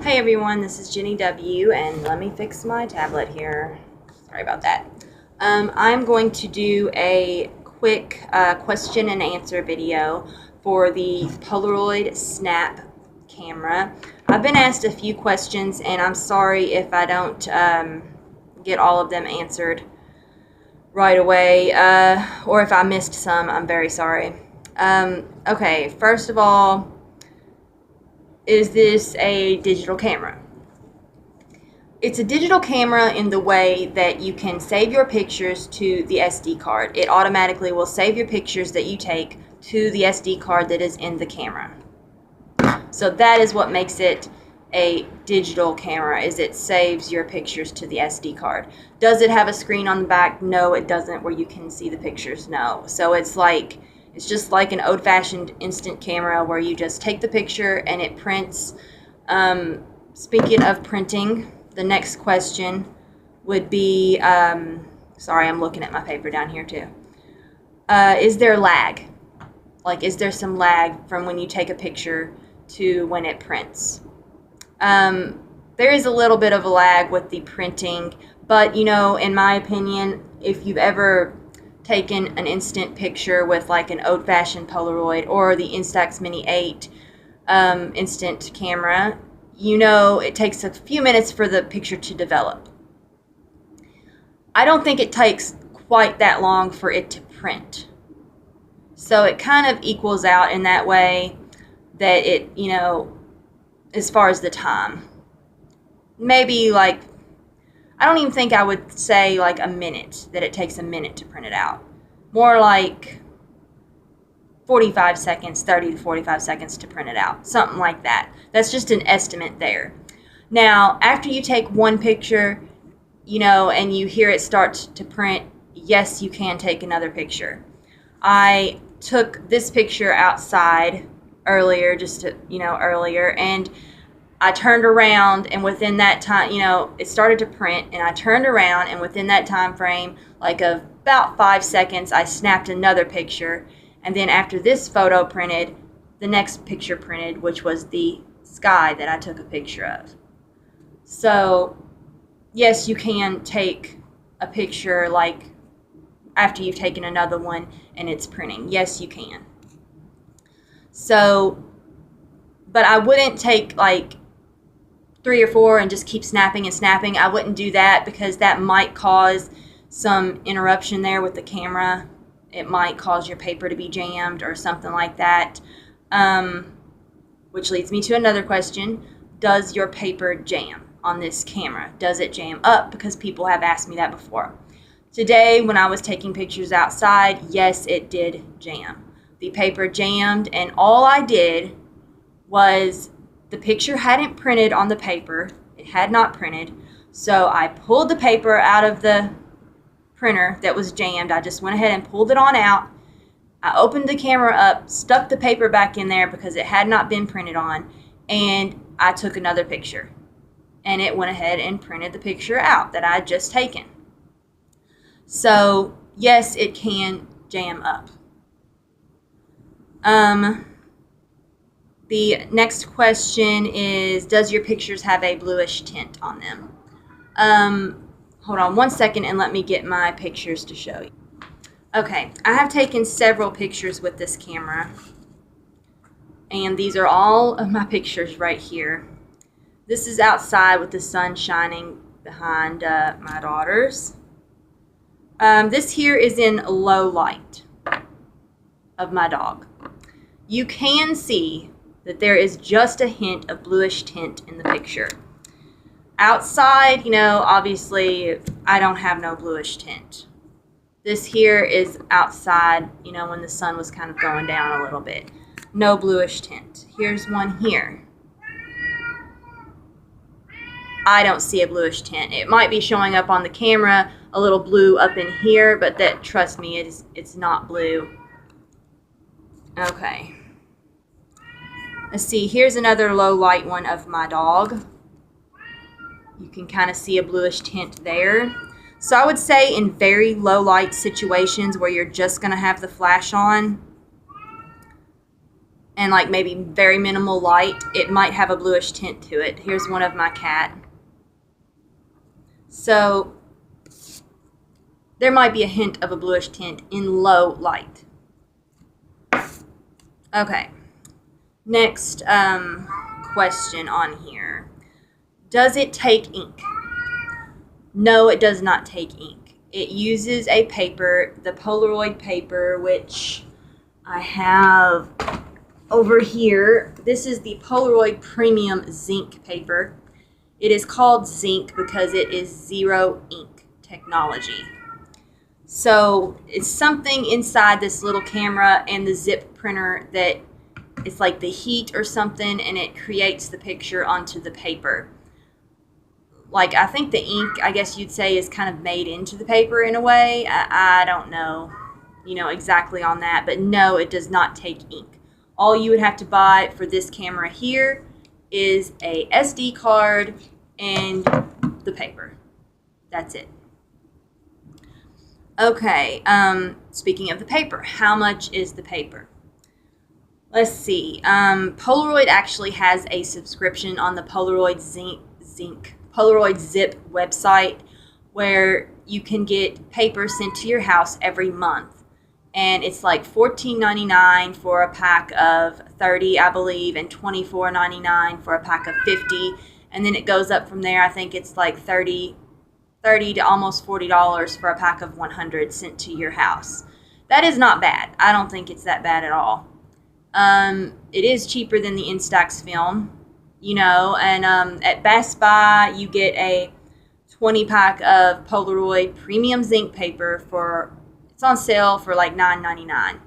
Hey everyone, this is Jenny W, and let me fix my tablet here. Sorry about that. I'm going to do a quick question and answer video for the Polaroid Snap camera. I've been asked a few questions, and I'm sorry if I don't get all of them answered right away, or if I missed some, I'm very sorry. Okay, first of all, is this a digital camera? It's a digital camera in the way that you can save your pictures to the SD card. It automatically will save your pictures that you take to the SD card that is in the camera. So that is what makes it a digital camera, is it saves your pictures to the SD card. Does it have a screen on the back? No, it doesn't, where you can see the pictures. No. So it's just like an old-fashioned instant camera where you just take the picture and it prints. Speaking of printing, the next question would be, sorry, I'm looking at my paper down here too. Is there lag? Like, is there some lag from when you take a picture to when it prints? There is a little bit of a lag with the printing, but in my opinion, if you've ever taken an instant picture with like an old-fashioned Polaroid or the Instax Mini 8 instant camera, it takes a few minutes for the picture to develop. I don't think it takes quite that long for it to print. So it kind of equals out in that way that it, as far as the time. Maybe like, I don't even think I would say like a minute, that it takes a minute to print it out. More like 45 seconds, 30 to 45 seconds to print it out. Something like that. That's just an estimate there. Now, after you take one picture, and you hear it start to print, yes, you can take another picture. I took this picture outside earlier, earlier, and I turned around, and within that time, it started to print, and I turned around, and within that time frame, like of about 5 seconds, I snapped another picture, and then after this photo printed, the next picture printed, which was the sky that I took a picture of. So, yes, you can take a picture like after you've taken another one and it's printing. Yes, you can. So, but I wouldn't take like 3 or 4 and just keep snapping and snapping. I wouldn't do that because that might cause some interruption there with the camera. It might cause your paper to be jammed or something like that. Which leads me to another question. Does your paper jam on this camera? Does it jam up? Because people have asked me that before. Today, when I was taking pictures outside, yes, it did jam. The paper jammed, and all I did was, the picture hadn't printed on the paper. It had not printed. So I pulled the paper out of the printer that was jammed. I just went ahead and pulled it on out. I opened the camera up, stuck the paper back in there because it had not been printed on, and I took another picture. And it went ahead and printed the picture out that I had just taken. So, yes, it can jam up. The next question is, does your pictures have a bluish tint on them? Hold on one second and let me get my pictures to show you. Okay, I have taken several pictures with this camera, and these are all of my pictures right here. This is outside with the sun shining behind my daughters. This here is in low light of my dog. You can see that there is just a hint of bluish tint in the picture. Outside, obviously I don't have no bluish tint. This here is outside, when the sun was kind of going down a little bit. No bluish tint. Here's one here. I don't see a bluish tint. It might be showing up on the camera a little blue up in here, but that, trust me, it's not blue. Okay. Let's see, here's another low light one of my dog. You can kind of see a bluish tint there. So I would say in very low light situations where you're just going to have the flash on, and like maybe very minimal light, it might have a bluish tint to it. Here's one of my cat. So there might be a hint of a bluish tint in low light. Okay, next question on here. Does it take ink? No, it does not take ink. It uses a paper, the Polaroid paper, which I have over here. This is the Polaroid Premium Zinc paper. It is called zinc because it is zero ink technology. So it's something inside this little camera and the zip printer that it's like the heat or something, and it creates the picture onto the paper. Like, I think the ink, I guess you'd say, is kind of made into the paper in a way. I don't know, exactly on that. But no, it does not take ink. All you would have to buy for this camera here is a SD card and the paper. That's it. Okay, speaking of the paper, how much is the paper? Let's see. Polaroid actually has a subscription on the Polaroid Polaroid Zip website where you can get paper sent to your house every month. And it's like $14.99 for a pack of 30, I believe, and $24.99 for a pack of 50. And then it goes up from there. I think it's like $30 to almost $40 for a pack of 100 sent to your house. That is not bad. I don't think it's that bad at all. It is cheaper than the Instax film, and at Best Buy you get a 20 pack of Polaroid Premium Zinc paper it's on sale for like $9.99.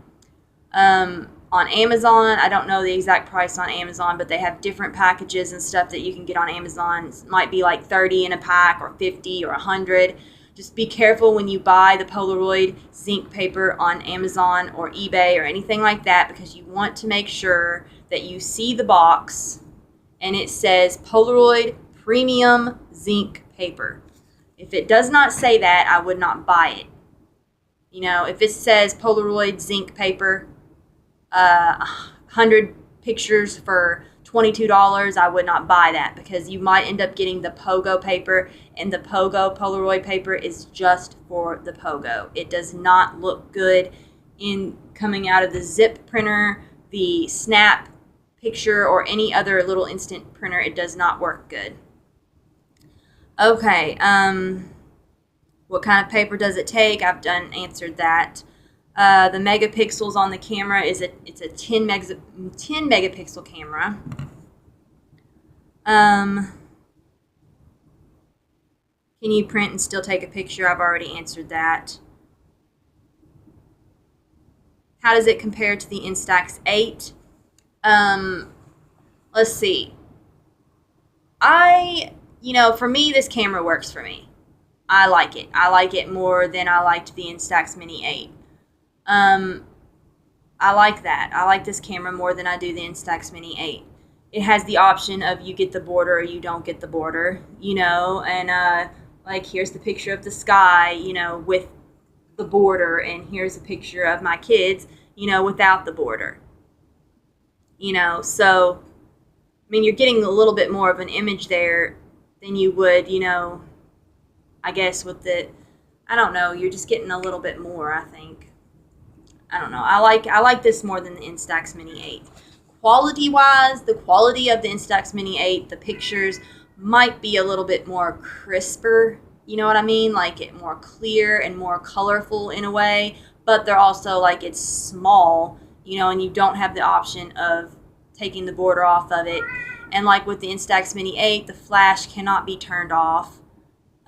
On Amazon, I don't know the exact price on Amazon, but they have different packages and stuff that you can get on Amazon. It might be like 30 in a pack or 50 or 100. Just be careful when you buy the Polaroid zinc paper on Amazon or eBay or anything like that, because you want to make sure that you see the box and it says Polaroid Premium Zinc paper. If it does not say that, I would not buy it. If it says Polaroid zinc paper, 100 pictures for $22, I would not buy that, because you might end up getting the Pogo paper, and the Pogo Polaroid paper is just for the Pogo. It does not look good in coming out of the zip printer, the Snap Picture, or any other little instant printer. It does not work good. Okay, what kind of paper does it take? I've answered that. The megapixels on the camera it's a 10 megapixel camera. Can you print and still take a picture? I've already answered that. How does it compare to the Instax 8? Let's see. For me, this camera works for me. I like it. I like it more than I liked the Instax Mini 8. I like that. I like this camera more than I do the Instax Mini 8. It has the option of you get the border or you don't get the border, and like here's the picture of the sky, with the border, and here's a picture of my kids, without the border. So, you're getting a little bit more of an image there than you would, I guess with I don't know, you're just getting a little bit more, I think. I don't know. I like this more than the Instax Mini 8. Quality-wise, the quality of the Instax Mini 8, the pictures might be a little bit more crisper, you know what I mean? Like it more clear and more colorful in a way, but they're also like it's small, and you don't have the option of taking the border off of it. And like with the Instax Mini 8, the flash cannot be turned off.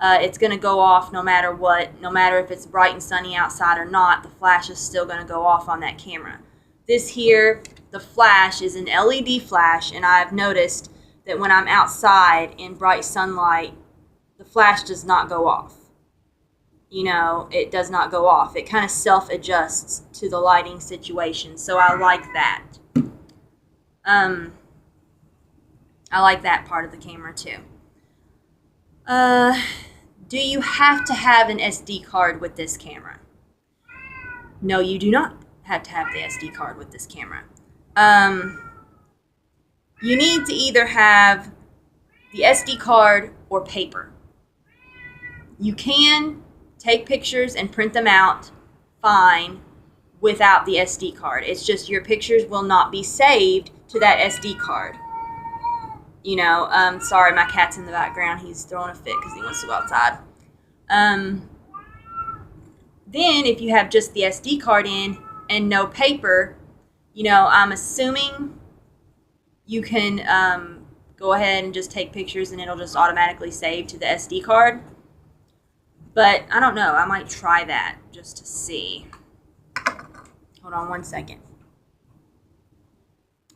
It's going to go off no matter what. No matter if it's bright and sunny outside or not, the flash is still going to go off on that camera. This here, the flash is an LED flash, and I've noticed that when I'm outside in bright sunlight, the flash does not go off. It does not go off. It kind of self-adjusts to the lighting situation, so I like that. I like that part of the camera too. Do you have to have an SD card with this camera? No, you do not have to have the SD card with this camera. you need to either have the SD card or paper. You can take pictures and print them out fine without the SD card. It's just your pictures will not be saved to that SD card. You know, sorry, my cat's in the background. He's throwing a fit because he wants to go outside. Then if you have just the SD card in and no paper, you know, I'm assuming you can go ahead and just take pictures and it'll just automatically save to the SD card. But I don't know. I might try that just to see. Hold on one second.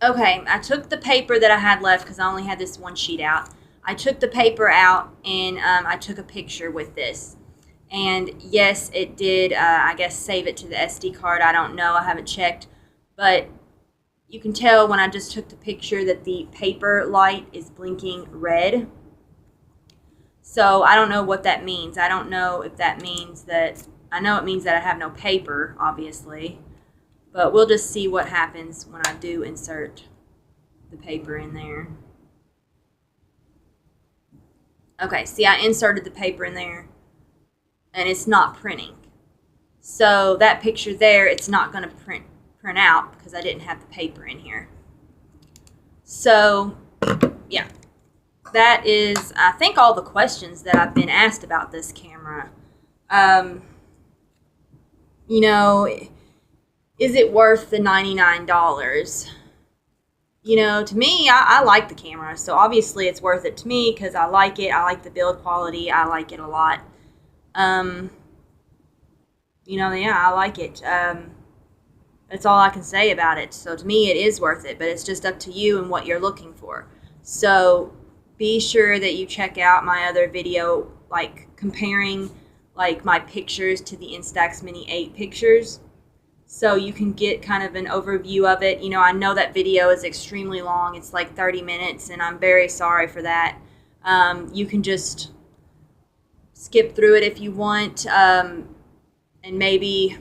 Okay, I took the paper that I had left because I only had this one sheet out. I took the paper out and I took a picture with this. And yes, it did, I guess, save it to the SD card. I don't know. I haven't checked. But you can tell when I just took the picture that the paper light is blinking red. So I don't know what that means. I don't know if that means that, I know it means that I have no paper, obviously. But we'll just see what happens when I do insert the paper in there. Okay, see, I inserted the paper in there. And it's not printing. So that picture there, it's not going to print out because I didn't have the paper in here. So, yeah. That is, I think, all the questions that I've been asked about this camera. You know, is it worth the $99? You know, to me, I like the camera. So obviously it's worth it to me because I like it. I like the build quality. I like it a lot. You know, yeah, I like it. That's all I can say about it. So to me, it is worth it, but it's just up to you and what you're looking for. So be sure that you check out my other video, like comparing like my pictures to the Instax Mini 8 pictures. So you can get kind of an overview of it. You know, I know that video is extremely long. It's like 30 minutes, and I'm very sorry for that. You can just skip through it if you want, and maybe,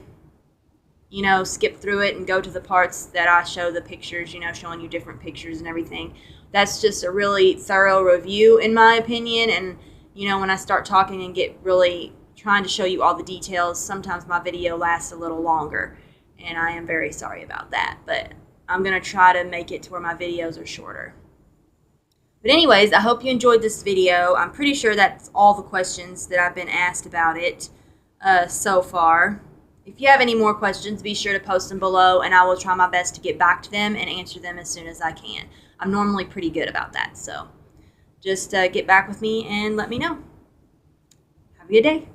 you know, skip through it and go to the parts that I show the pictures, you know, showing you different pictures and everything. That's just a really thorough review, in my opinion. And, you know, when I start talking and get really trying to show you all the details, sometimes my video lasts a little longer. And I am very sorry about that. But I'm going to try to make it to where my videos are shorter. But anyways, I hope you enjoyed this video. I'm pretty sure that's all the questions that I've been asked about it so far. If you have any more questions, be sure to post them below, and I will try my best to get back to them and answer them as soon as I can. I'm normally pretty good about that, so just get back with me and let me know. Have a good day.